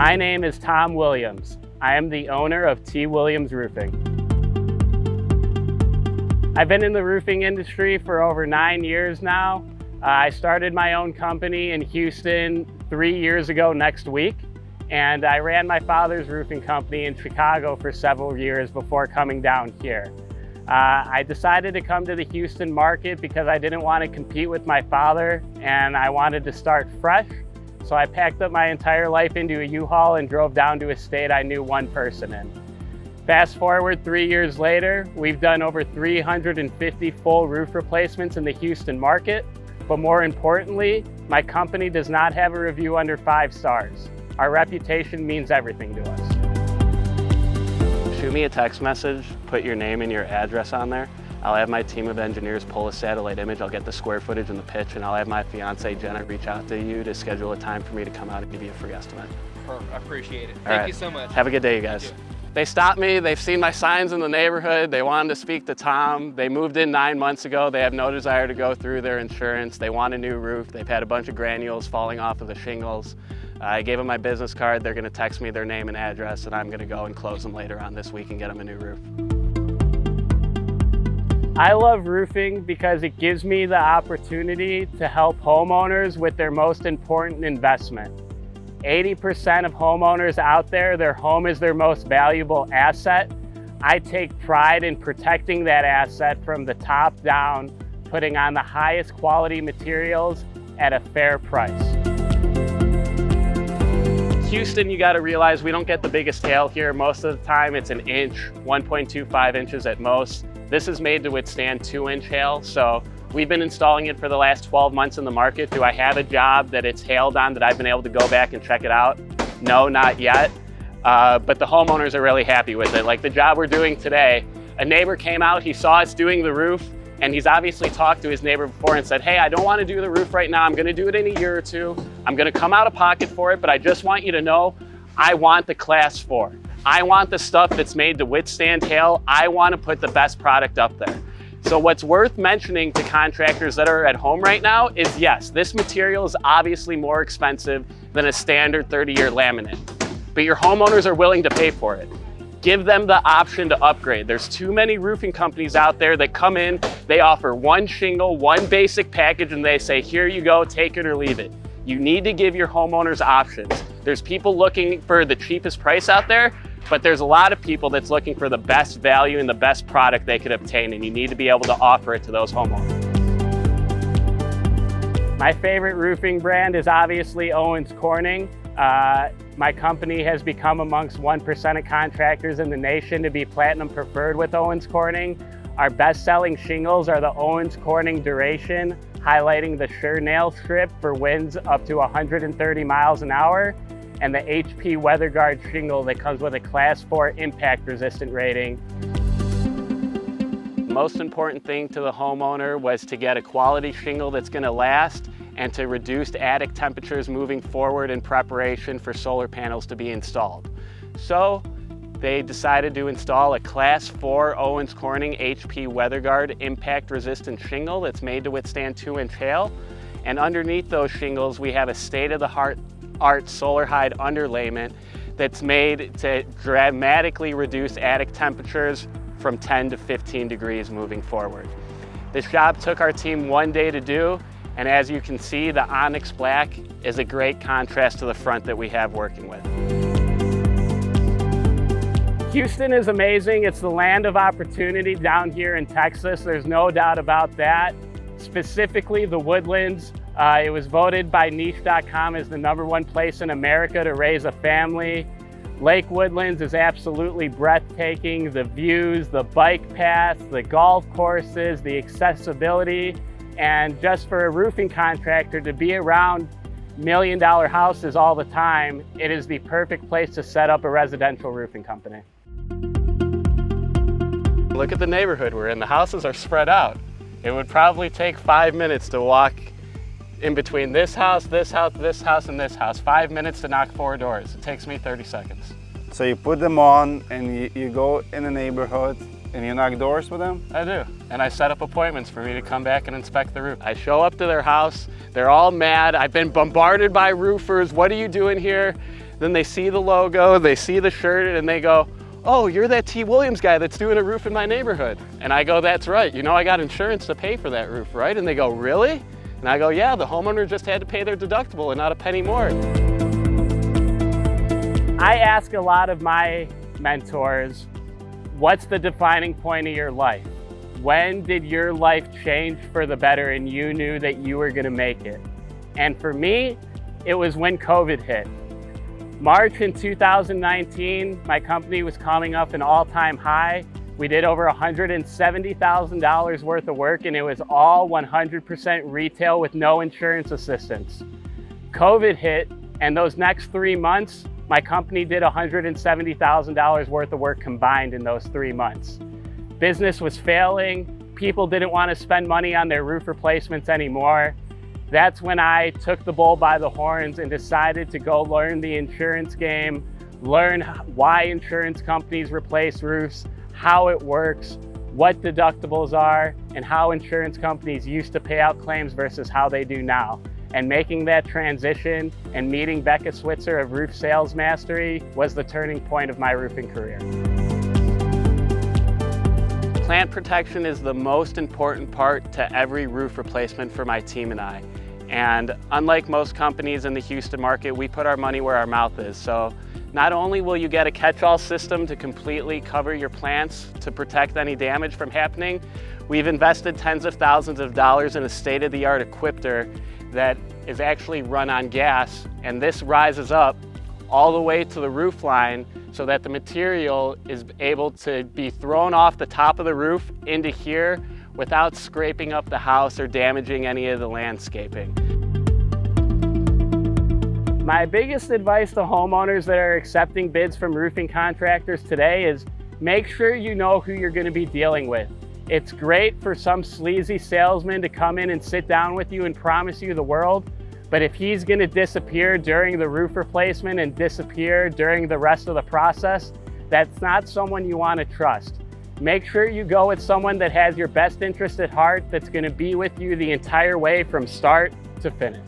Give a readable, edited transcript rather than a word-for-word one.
My name is Tom Williams. I am the owner of T. Williams Roofing. I've been in the roofing industry for over 9 years now. I started my own company in Houston 3 years ago next week, and I ran my father's roofing company in Chicago for several years before coming down here. I decided to come to the Houston market because I didn't want to compete with my father and I wanted to start fresh. So I packed up my entire life into a U-Haul and drove down to a state I knew one person in. Fast forward 3 years later, we've done over 350 full roof replacements in the Houston market. But more importantly, my company does not have a review under 5 stars. Our reputation means everything to us. Shoot me a text message, put your name and your address on there. I'll have my team of engineers pull a satellite image, I'll get the square footage and the pitch, and I'll have my fiance Jenna reach out to you to schedule a time for me to come out and give you a free estimate. Perfect, I appreciate it. All Thank right. you so much. Have a good day, you guys. They stopped me, they've seen my signs in the neighborhood, they wanted to speak to Tom. They moved in 9 months ago, they have no desire to go through their insurance. They want a new roof, they've had a bunch of granules falling off of the shingles. I gave them my business card, they're gonna text me their name and address, and I'm gonna go and close them later on this week and get them a new roof. I love roofing because it gives me the opportunity to help homeowners with their most important investment. 80% of homeowners out there, their home is their most valuable asset. I take pride in protecting that asset from the top down, putting on the highest quality materials at a fair price. Houston, you gotta realize we don't get the biggest hail here. Most of the time it's an inch, 1.25 inches at most. This is made to withstand 2-inch hail, so we've been installing it for the last 12 months in the market. Do I have a job that it's hailed on that I've been able to go back and check it out? No, not yet. But the homeowners are really happy with it. Like the job we're doing today, a neighbor came out, he saw us doing the roof, and he's obviously talked to his neighbor before and said, hey, I don't want to do the roof right now. I'm going to do it in a year or two. I'm going to come out of pocket for it, but I just want you to know I want the class 4. I want the stuff that's made to withstand hail. I want to put the best product up there. So what's worth mentioning to contractors that are at home right now is yes, this material is obviously more expensive than a standard 30-year laminate, but your homeowners are willing to pay for it. Give them the option to upgrade. There's too many roofing companies out there that come in, they offer one shingle, one basic package, and they say, here you go, take it or leave it. You need to give your homeowners options. There's people looking for the cheapest price out there, but there's a lot of people that's looking for the best value and the best product they could obtain, and you need to be able to offer it to those homeowners. My favorite roofing brand is obviously Owens Corning. My company has become amongst 1% of contractors in the nation to be platinum preferred with Owens Corning. Our best-selling shingles are the Owens Corning Duration, highlighting the sure nail strip for winds up to 130 miles an hour, and the HP WeatherGuard shingle that comes with a Class 4 impact resistant rating. The most important thing to the homeowner was to get a quality shingle that's gonna last and to reduce attic temperatures moving forward in preparation for solar panels to be installed. So they decided to install a Class 4 Owens Corning HP WeatherGuard impact resistant shingle that's made to withstand 2-inch hail. And underneath those shingles, we have a state-of-the-art solar hide underlayment that's made to dramatically reduce attic temperatures from 10 to 15 degrees moving forward. This job took our team 1 day to do, and as you can see, the Onyx Black is a great contrast to the front that we have working with. Houston is amazing. It's the land of opportunity down here in Texas. There's no doubt about that. Specifically the Woodlands. It was voted by niche.com as the #1 place in America to raise a family. Lake Woodlands is absolutely breathtaking. The views, the bike paths, the golf courses, the accessibility, and just for a roofing contractor to be around million-dollar houses all the time, it is the perfect place to set up a residential roofing company. Look at the neighborhood we're in. The houses are spread out. It would probably take 5 minutes to walk in between this house, this house, this house, and this house. 5 minutes to knock 4 doors. It takes me 30 seconds. So you put them on and you go in the neighborhood and you knock doors with them? I do, and I set up appointments for me to come back and inspect the roof. I show up to their house, they're all mad. I've been bombarded by roofers. What are you doing here? Then they see the logo, they see the shirt, and they go, oh, you're that T. Williams guy that's doing a roof in my neighborhood. And I go, that's right. You know, I got insurance to pay for that roof, right? And they go, really? And I go, yeah, the homeowner just had to pay their deductible and not a penny more. I ask a lot of my mentors, what's the defining point of your life? When did your life change for the better and you knew that you were gonna make it? And for me, it was when COVID hit. March in 2019, my company was coming up an all-time high. We did over $170,000 worth of work, and it was all 100% retail with no insurance assistance. COVID hit, and those next 3 months, my company did $170,000 worth of work combined in those 3 months. Business was failing. People didn't want to spend money on their roof replacements anymore. That's when I took the bull by the horns and decided to go learn the insurance game, learn why insurance companies replace roofs, how it works, what deductibles are, and how insurance companies used to pay out claims versus how they do now. And making that transition and meeting Becca Switzer of Roof Sales Mastery was the turning point of my roofing career. Plant protection is the most important part to every roof replacement for my team and I. And unlike most companies in the Houston market, we put our money where our mouth is. So not only will you get a catch-all system to completely cover your plants to protect any damage from happening, we've invested tens of thousands of dollars in a state-of-the-art equipter that is actually run on gas, and this rises up all the way to the roof line so that the material is able to be thrown off the top of the roof into here without scraping up the house or damaging any of the landscaping. My biggest advice to homeowners that are accepting bids from roofing contractors today is make sure you know who you're going to be dealing with. It's great for some sleazy salesman to come in and sit down with you and promise you the world, but if he's going to disappear during the roof replacement and disappear during the rest of the process, that's not someone you want to trust. Make sure you go with someone that has your best interest at heart, that's going to be with you the entire way from start to finish.